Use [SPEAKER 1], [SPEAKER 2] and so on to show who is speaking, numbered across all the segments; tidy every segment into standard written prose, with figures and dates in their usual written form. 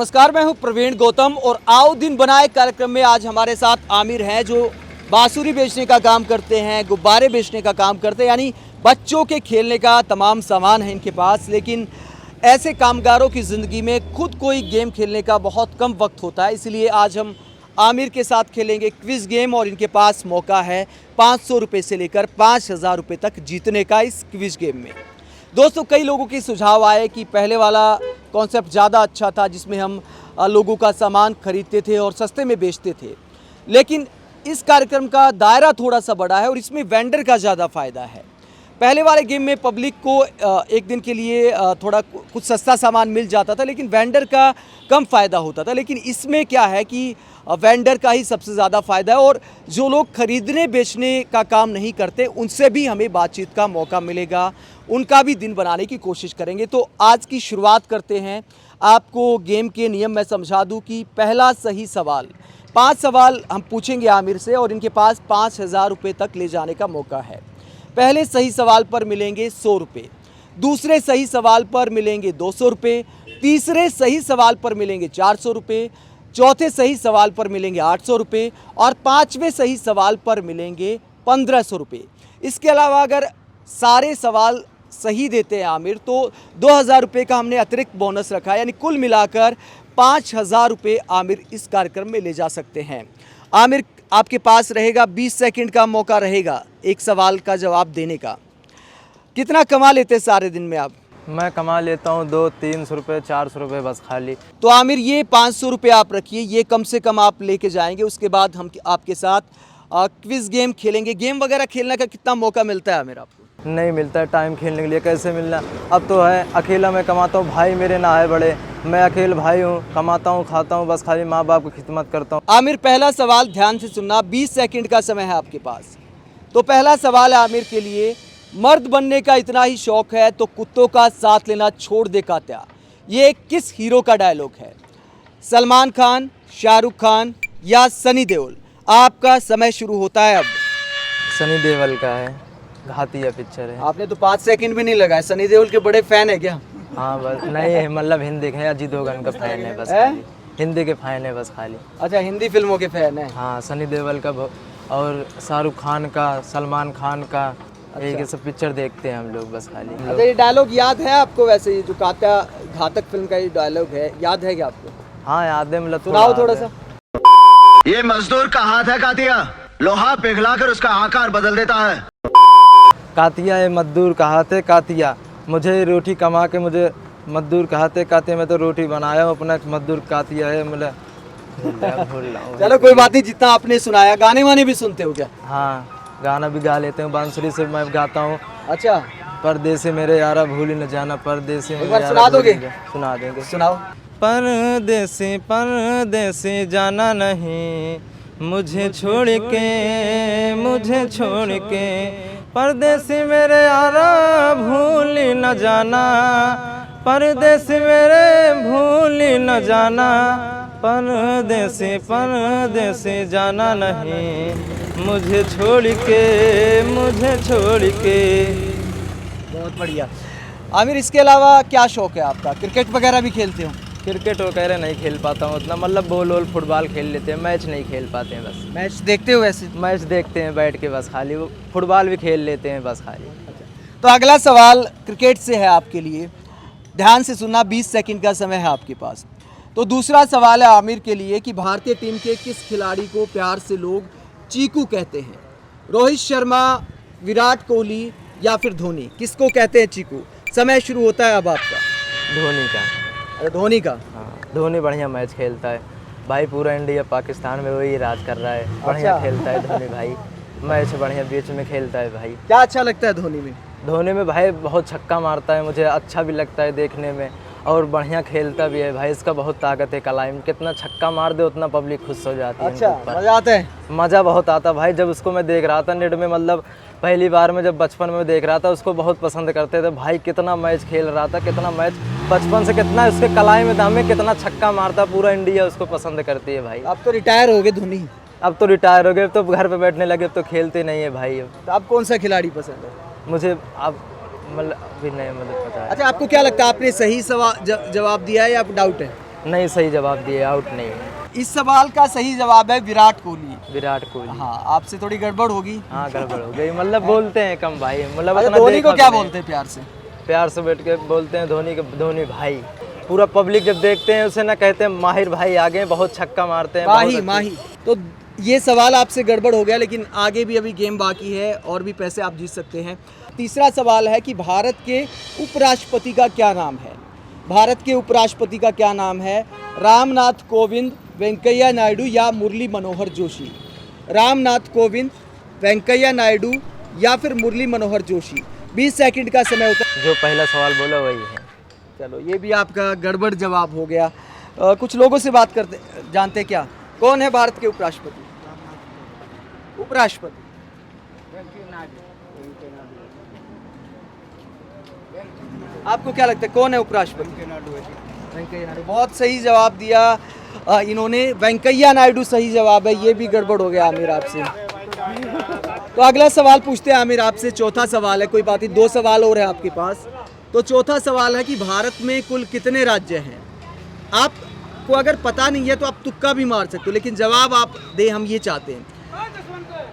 [SPEAKER 1] नमस्कार, मैं हूं प्रवीण गौतम और आओ दिन बनाए कार्यक्रम में आज हमारे साथ आमिर हैं जो बांसुरी बेचने का काम करते हैं, गुब्बारे बेचने का काम करते हैं, यानी बच्चों के खेलने का तमाम सामान है इनके पास। लेकिन ऐसे कामगारों की ज़िंदगी में खुद कोई गेम खेलने का बहुत कम वक्त होता है, इसलिए आज हम आमिर के साथ खेलेंगे क्विज़ गेम और इनके पास मौका है 500 रुपये से लेकर 5000 रुपये तक जीतने का इस क्विज़ गेम में। दोस्तों, कई लोगों के सुझाव आए कि पहले वाला कॉन्सेप्ट ज़्यादा अच्छा था जिसमें हम लोगों का सामान खरीदते थे और सस्ते में बेचते थे, लेकिन इस कार्यक्रम का दायरा थोड़ा सा बड़ा है और इसमें वेंडर का ज़्यादा फ़ायदा है। पहले वाले गेम में पब्लिक को एक दिन के लिए थोड़ा कुछ सस्ता सामान मिल जाता था, लेकिन वेंडर का कम फ़ायदा होता था। लेकिन इसमें क्या है कि वेंडर का ही सबसे ज़्यादा फ़ायदा है और जो लोग खरीदने बेचने का काम नहीं करते उनसे भी हमें बातचीत का मौका मिलेगा, उनका भी दिन बनाने की कोशिश करेंगे। तो आज की शुरुआत करते हैं। आपको गेम के नियम मैं समझा दूं कि पहला सही सवाल, 5 सवाल हम पूछेंगे आमिर से और इनके पास 5000 रुपये तक ले जाने का मौका है। पहले सही सवाल पर मिलेंगे 100 रुपये, दूसरे सही सवाल पर मिलेंगे 200 रुपये, तीसरे सही सवाल पर मिलेंगे 400 रुपये, चौथे सही सवाल पर मिलेंगे 800 रुपये और पाँचवें सही सवाल पर मिलेंगे 1500 रुपये। इसके अलावा अगर सारे सवाल सही देते हैं आमिर तो 2000 रुपये का हमने अतिरिक्त बोनस रखा है, यानी कुल मिलाकर 5000 रुपये आमिर इस कार्यक्रम में ले जा सकते हैं। आमिर, आपके पास रहेगा 20 सेकंड का मौका रहेगा एक सवाल का जवाब देने का। कितना कमा लेते हैं सारे दिन में आप?
[SPEAKER 2] मैं कमा लेता हूँ 200-300 रुपये, 400 रुपये बस खाली।
[SPEAKER 1] तो आमिर, ये 500 रुपये आप रखिए, ये कम से कम आप लेके जाएंगे। उसके बाद हम आपके साथ क्विज़ गेम खेलेंगे। गेम वगैरह खेलने का कितना मौका मिलता है आमिर आपको?
[SPEAKER 2] नहीं मिलता है टाइम खेलने के लिए, कैसे मिलना। अब तो है अकेला मैं कमाता हूँ, भाई मेरे ना है बड़े, मैं अकेले भाई हूँ, कमाता हूँ खाता हूँ, बस खाली माँ बाप की खिदमत करता हूँ।
[SPEAKER 1] आमिर, पहला सवाल ध्यान से सुनना, 20 सेकंड का समय है आपके पास। तो पहला सवाल है आमिर के लिए, मर्द बनने का इतना ही शौक है तो कुत्तों का साथ लेना छोड़ दे कात्या, ये किस हीरो का डायलॉग है? सलमान खान, शाहरुख खान या सनी देओल? आपका समय शुरू होता है अब।
[SPEAKER 2] सनी देओल का है, घातिया पिक्चर है।
[SPEAKER 1] आपने तो 5 सेकंड भी नहीं लगाए। सनी देओल के बड़े फैन है क्या?
[SPEAKER 2] हाँ बस, नहीं है मतलब हिंदी के हैं, अजीत दोगन का फैन है बस खाली। हिंदी के फैन है बस खाली।
[SPEAKER 1] अच्छा, हिंदी फिल्मों के फैन है।
[SPEAKER 2] हाँ, सनी देओल का और शाहरुख खान का, सलमान खान का, ये सब पिक्चर देखते हैं हम लोग बस खाली।
[SPEAKER 1] अच्छा, ये डायलॉग याद है आपको? वैसे ये जो कात्या घातक फिल्म का ये डायलॉग है, याद है क्या आपको?
[SPEAKER 2] हाँ याद है, मतलब
[SPEAKER 1] सुनाओ थोड़ा सा।
[SPEAKER 3] ये मजदूर का हाथ है कातिया, लोहा पिघलाकर उसका आकार बदल देता है।
[SPEAKER 2] कातिया ये मजदूर का हाथ है कातिया, मुझे रोटी कमा के मुझे मजदूर कहते कातिया, मैं तो रोटी बनाया हूँ अपना, मजदूर कातिया है मतलब भूल रहा हूँ।
[SPEAKER 1] चलो कोई बात नहीं, जितना आपने सुनाया। गाने वाने भी सुनते हो क्या?
[SPEAKER 2] हाँ, गाना भी गा लेते हैं, बांसुरी से मैं गाता हूँ।
[SPEAKER 1] अच्छा,
[SPEAKER 2] परदेसी मेरे यारा भूल न जाना, परदेसी
[SPEAKER 1] एक बार सुना दोगे?
[SPEAKER 2] सुना देंगे।
[SPEAKER 1] सुनाओ।
[SPEAKER 2] परदेसी परदेसी जाना नहीं, मुझे छोड़ के, परदेसी मेरे यारा भूल न जाना, परदेसी मेरे भूल न जाना, परदेसी परदेसी जाना नहीं, मुझे छोड़ के।
[SPEAKER 1] बहुत बढ़िया। आमिर, इसके अलावा क्या शौक है आपका? क्रिकेट वगैरह भी खेलते हो?
[SPEAKER 2] क्रिकेट वगैरह नहीं खेल पाता हूँ उतना, मतलब बॉल फुटबॉल खेल लेते हैं, मैच नहीं खेल पाते हैं बस।
[SPEAKER 1] मैच देखते हो वैसे?
[SPEAKER 2] मैच देखते हैं बैठ के बस खाली, वो फुटबॉल भी खेल लेते हैं बस खाली।
[SPEAKER 1] तो अगला सवाल क्रिकेट से है आपके लिए, ध्यान से सुनना, 20 सेकंड का समय है आपके पास। तो दूसरा सवाल है आमिर के लिए कि भारतीय टीम के किस खिलाड़ी को प्यार से लोग चीकू कहते हैं? रोहित शर्मा, विराट कोहली या फिर धोनी? किसको कहते हैं चीकू? समय शुरू होता है अब आपका।
[SPEAKER 2] धोनी का।
[SPEAKER 1] अरे धोनी का?
[SPEAKER 2] हाँ, धोनी बढ़िया मैच खेलता है भाई, पूरा इंडिया पाकिस्तान में वही राज कर रहा है, बढ़िया खेलता है धोनी भाई, मैच बढ़िया बीच में खेलता है भाई।
[SPEAKER 1] क्या अच्छा लगता है धोनी में?
[SPEAKER 2] धोनी में भाई बहुत छक्का मारता है, मुझे अच्छा भी लगता है देखने में, और बढ़िया खेलता भी है भाई, इसका बहुत ताकत है कलाई में, कितना छक्का मार दे उतना पब्लिक खुश हो जाती है।
[SPEAKER 1] अच्छा, मजा आता है?
[SPEAKER 2] मज़ा बहुत आता भाई, जब उसको मैं देख रहा था नेट में, मतलब पहली बार में जब बचपन में देख रहा था, उसको बहुत पसंद करते थे भाई, कितना मैच खेल रहा था, कितना मैच बचपन से, कितना उसके कलाई में दम है, कितना छक्का मारता, पूरा इंडिया उसको पसंद करती है भाई।
[SPEAKER 1] अब तो रिटायर हो गए धोनी?
[SPEAKER 2] अब तो रिटायर हो गए, अब तो घर पे बैठने लगे, अब तो खेलते नहीं है भाई।
[SPEAKER 1] तो अब कौन सा खिलाड़ी पसंद है?
[SPEAKER 2] मुझे अब मतलब अभी नहीं मतलब पता है।
[SPEAKER 1] अच्छा, आपको क्या लगता है, आपने सही जवाब दिया है या आप डाउट है?
[SPEAKER 2] नहीं सही जवाब दिए, आउट नहीं है।
[SPEAKER 1] इस सवाल का सही जवाब है विराट कोहली।
[SPEAKER 2] विराट कोहली।
[SPEAKER 1] हाँ, आपसे थोड़ी गड़बड़ होगी।
[SPEAKER 2] हाँ गड़बड़ हो गई, मतलब बोलते हैं कम भाई, मतलब
[SPEAKER 1] अच्छा,
[SPEAKER 2] उतना
[SPEAKER 1] धोनी
[SPEAKER 2] देखा
[SPEAKER 1] को क्या
[SPEAKER 2] भी नहीं।
[SPEAKER 1] बोलते हैं प्यार से?
[SPEAKER 2] प्यार से बैठ के बोलते हैं धोनी भाई। पूरा पब्लिक जब देखते हैं उसे ना कहते हैं माहिर भाई, आगे बहुत छक्का मारते हैं,
[SPEAKER 1] माही
[SPEAKER 2] बहुत अच्छे-
[SPEAKER 1] माही। तो ये सवाल आपसे गड़बड़ हो गया, लेकिन आगे भी अभी गेम बाकी है और भी पैसे आप जीत सकते हैं। तीसरा सवाल है कि भारत के उपराष्ट्रपति का क्या नाम है? भारत के उपराष्ट्रपति का क्या नाम है? रामनाथ कोविंद, वेंकैया नायडू या मुरली मनोहर जोशी? रामनाथ कोविंद, वेंकैया नायडू या फिर मुरली मनोहर जोशी? 20 सेकंड का समय होता है।
[SPEAKER 2] जो पहला सवाल बोला वही है।
[SPEAKER 1] चलो, ये भी आपका गड़बड़ जवाब हो गया। कुछ लोगों से बात करते, जानते क्या कौन है भारत के उपराष्ट्रपति? उपराष्ट्रपति आपको क्या लगता है कौन है उपराष्ट्रपति? वेंकैया नायडू। बहुत सही जवाब दिया इन्होंने, वेंकैया नायडू सही जवाब है। ये भी गड़बड़ हो गया आमिर आपसे। तो अगला सवाल पूछते हैं आमिर आपसे, चौथा सवाल है, कोई बात नहीं, 2 सवाल और है आपके पास। तो चौथा सवाल है कि भारत में कुल कितने राज्य हैं? आपको अगर पता नहीं है तो आप तुक्का भी मार सकते हो, लेकिन जवाब आप दे, हम ये चाहते हैं।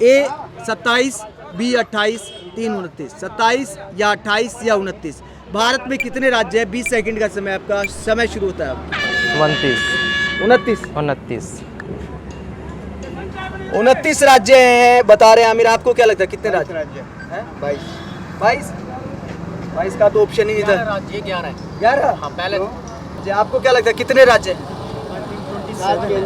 [SPEAKER 1] ए 27, बी 28, 3 29। 27 या 28 या 29, भारत में कितने राज्य हैं? 20 सेकंड का समय, आपका समय शुरू होता है अब।
[SPEAKER 2] 29
[SPEAKER 1] 29 29 राज्य हैं बता रहे हैं आमिर। आपको क्या लगता है कितने राज्य हैं? 22 का तो ऑप्शन ही नहीं था।
[SPEAKER 4] राज्य 11
[SPEAKER 1] 11?
[SPEAKER 4] हाँ, पहले
[SPEAKER 1] जी, आपको क्या लगता है कितने राज्य हैं? 27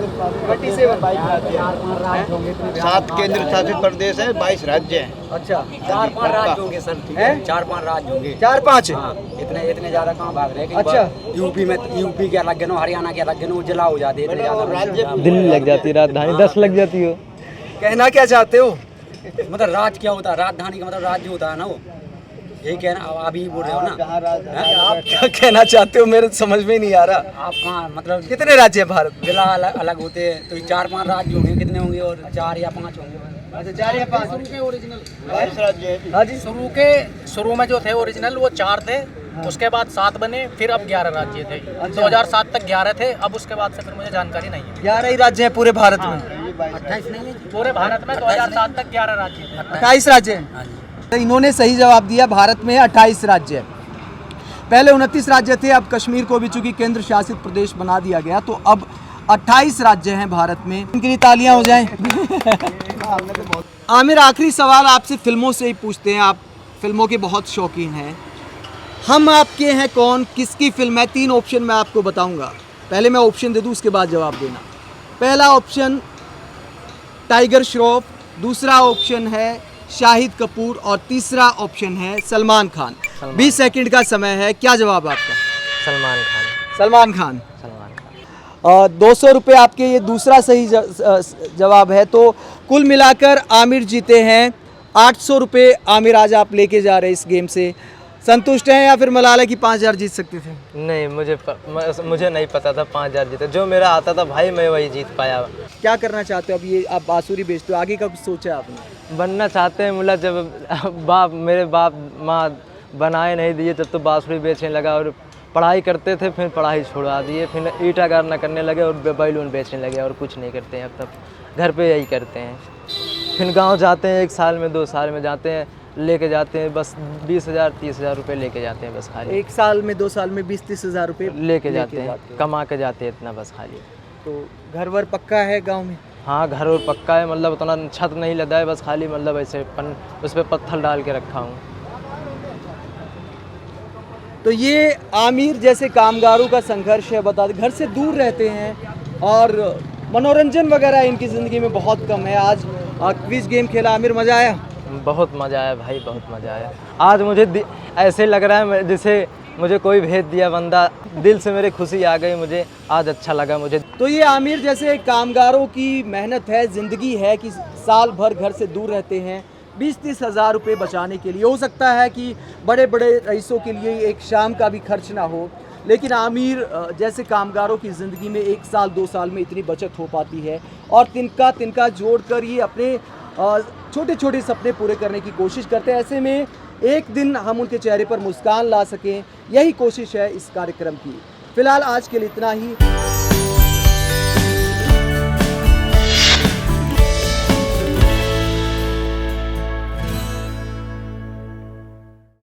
[SPEAKER 5] 7 केंद्र शासित प्रदेश है, 22 राज्य हैं।
[SPEAKER 1] अच्छा,
[SPEAKER 4] 4-5 राज्य होंगे सर, ठीक है?
[SPEAKER 1] हैं?
[SPEAKER 4] 4-5 राज्य होंगे।
[SPEAKER 1] 4-5
[SPEAKER 4] हाँ, इतने ज्यादा कहाँ भाग रहे हैं?
[SPEAKER 1] अच्छा।
[SPEAKER 4] यूपी के अलग गिनो, हरियाणा के अलग गिनो, जिला हो जाते हैं इतने ज्यादा
[SPEAKER 5] राज्य
[SPEAKER 2] दिल्ली लग जाती है, राजधानी 10 लग जाती हो।
[SPEAKER 1] कहना क्या चाहते हो?
[SPEAKER 4] मतलब राज्य क्या होता है? राजधानी का मतलब राज्य होता है ना, वो यही कहना। आप ही बोल रहे हो ना? हैं?
[SPEAKER 1] आप क्या कहना चाहते हो? मेरे समझ में नहीं आ रहा।
[SPEAKER 4] आप कहाँ मतलब
[SPEAKER 1] कितने राज्य हैं भारत में?
[SPEAKER 4] जिला अलग अलग होते हैं, तो 4-5 राज्य होंगे। कितने होंगे? और 4 या 5 होंगे।
[SPEAKER 1] अच्छा, 4 या 5?
[SPEAKER 4] ओरिजिनल
[SPEAKER 5] 22 राज्य हैं।
[SPEAKER 1] हाँ जी।
[SPEAKER 6] शुरू में जो थे ओरिजिनल वो 4 थे, उसके बाद 7 बने, फिर अब 11 राज्य थे। 2007 तक 11 थे, अब उसके बाद से फिर मुझे जानकारी नहीं है।
[SPEAKER 1] 11 ही राज्य हैं पूरे भारत में।
[SPEAKER 4] 28 नहीं है?
[SPEAKER 6] पूरे भारत में 2007 तक 11 राज्य थे।
[SPEAKER 1] 28 राज्य हैं।
[SPEAKER 4] हाँ जी।
[SPEAKER 1] तो इन्होंने सही जवाब दिया, भारत में 28 राज्य हैं। पहले 29 राज्य थे, अब कश्मीर को भी चूंकि केंद्र शासित प्रदेश बना दिया गया, तो अब 28 राज्य हैं भारत में। इनके लिए तालियां हो जाएं। आमिर, आखिरी सवाल आपसे फिल्मों से ही पूछते हैं, आप फिल्मों के बहुत शौकीन हैं। हम आपके हैं कौन किसकी फिल्म है? 3 ऑप्शन मैं आपको बताऊंगा, पहले मैं ऑप्शन दे दूं, उसके बाद जवाब देना। पहला ऑप्शन टाइगर श्रॉफ, दूसरा ऑप्शन है शाहिद कपूर और तीसरा ऑप्शन है सलमान खान। 20 सेकंड का समय है, क्या जवाब आपका?
[SPEAKER 2] सलमान खान।
[SPEAKER 1] सलमान खान।
[SPEAKER 2] सलमान खान।
[SPEAKER 1] 200 रुपये आपके, ये दूसरा सही जवाब है। तो कुल मिलाकर आमिर जीते हैं 800 रुपये। आमिर, आज आप लेके जा रहे हैं इस गेम से, संतुष्ट हैं या फिर मलाला की 5000 जीत सकते थे?
[SPEAKER 2] नहीं, मुझे नहीं पता था 5000 जीते, जो मेरा आता था भाई मैं वही जीत पाया।
[SPEAKER 1] क्या करना चाहते हो? अब ये आप बांसुरी बेचते हो, आगे का कुछ सोचा है आपने?
[SPEAKER 2] बनना चाहते हैं, मतलब जब मेरे बाप माँ बनाए नहीं दिए तब तो बांसुरी बेचने लगा, और पढ़ाई करते थे, फिर पढ़ाई छुड़वा दिए, फिर ईंटा गारना करने लगे और बैलून बेचने लगे, और कुछ नहीं करते हैं अब तक, घर पे यही करते हैं। फिर गांव जाते हैं, 1 साल में 2 साल में जाते हैं, लेके जाते हैं बस 20,000 30,000 रुपये लेके जाते हैं बस खाली।
[SPEAKER 1] 1 साल में 2 साल में 20-30 हज़ार रुपये
[SPEAKER 2] लेके जाते हैं, कमा के जाते हैं इतना बस खाली।
[SPEAKER 1] तो घर वर पक्का है गांव में?
[SPEAKER 2] हाँ, घर और पक्का है, मतलब उतना छत नहीं लदा है, बस खाली मतलब ऐसे उस पर पत्थर डाल के रखा हूँ।
[SPEAKER 1] तो ये आमिर जैसे कामगारों का संघर्ष है, बता दें, घर से दूर रहते हैं और मनोरंजन वगैरह इनकी ज़िंदगी में बहुत कम है। आज क्विज गेम खेला आमिर, मज़ा आया?
[SPEAKER 2] बहुत मज़ा आया भाई, बहुत मज़ा आया। आज मुझे ऐसे लग रहा है जैसे मुझे कोई भेज दिया बंदा, दिल से मेरे खुशी आ गई, मुझे आज अच्छा लगा मुझे।
[SPEAKER 1] तो ये आमिर जैसे कामगारों की मेहनत है, ज़िंदगी है कि साल भर घर से दूर रहते हैं 20-30 हज़ार रुपये बचाने के लिए। हो सकता है कि बड़े बड़े रईसों के लिए एक शाम का भी खर्च ना हो, लेकिन आमिर जैसे कामगारों की ज़िंदगी में 1 साल 2 साल में इतनी बचत हो पाती है, और तिनका जोड़कर ये अपने छोटे छोटे सपने पूरे करने की कोशिश करते हैं। ऐसे में एक दिन हम उनके चेहरे पर मुस्कान ला सकें, यही कोशिश है इस कार्यक्रम की। फिलहाल आज के लिए इतना ही।